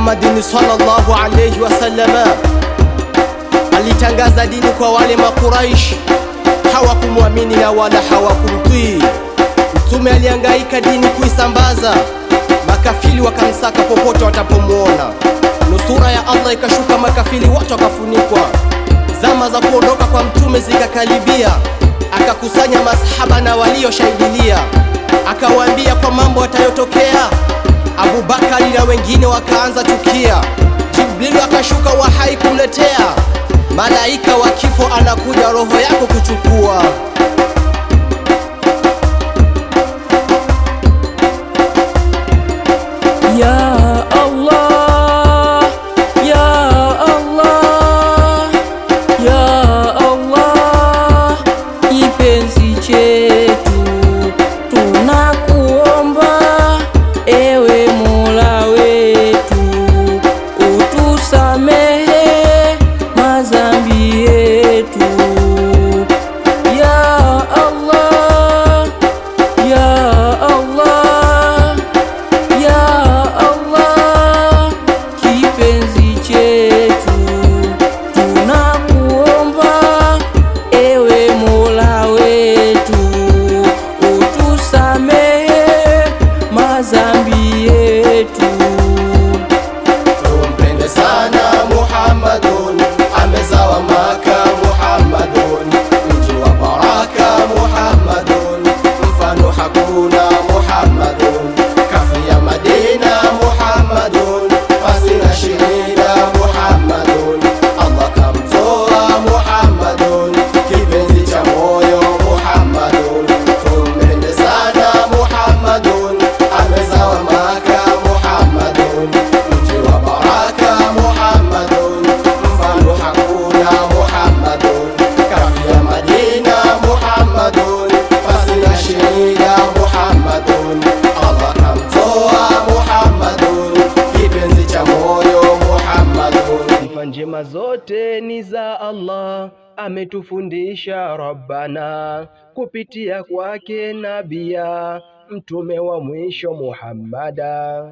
Muhammadin sallallahu alayhi wasallam alitangaza dini kwa wale Makuraish, hawakumwamini na wala hawakumtii. Mtume alihangaika dini kuisambaza, makafiri wakamsaka popote watapomuona. Nusura ya Allah ikashuka, makafiri watu wakafunikwa. Zama za kuondoka kwa mtume zikakaribia, akakusanya masahaba na walioshahidilia, akawaambia kwa mambo yatayotokea. Abu Bakari na wengine wakaanza chukia. Jibril akashuka wahai kumletea, malaika wa kifo anakuja roho yako kuchukua. Ya Allah, ya Allah, ya Allah, kipenzi chetu tunakuomba, ewe Mola wetu, utusamehe madhambi yetu. Ya Allah, ya Allah, ya Allah, kipenzi chetu tunakuomba, ewe Mola wetu, utusamehe madhambi yetu. Tumpende sana Muhammadun, amezawa Maka Muhammadun, mji wa baraka Muhammadun, mfano hakuna Muhammadun, kafia Madina Muhammadun, pasina shida Muhammadun, Allah kamtoa Muhammadun, kipenzi cha moyo Muhammadun. Tumpende sana Muhammadun, amezawa Maka Muhammadun, mji wa baraka Muhammadun, mfano hakuna Muhammadun, kafia Madina Muhammadun, pasina shida Muhammadun, Allah kamtoa Muhammadun, kipenzi cha moyo Muhammadun. Sifa njema zote ni za Allah, ametufundisha Rabbana kupitia kwake nabia, mtume wa mwisho Muhammada.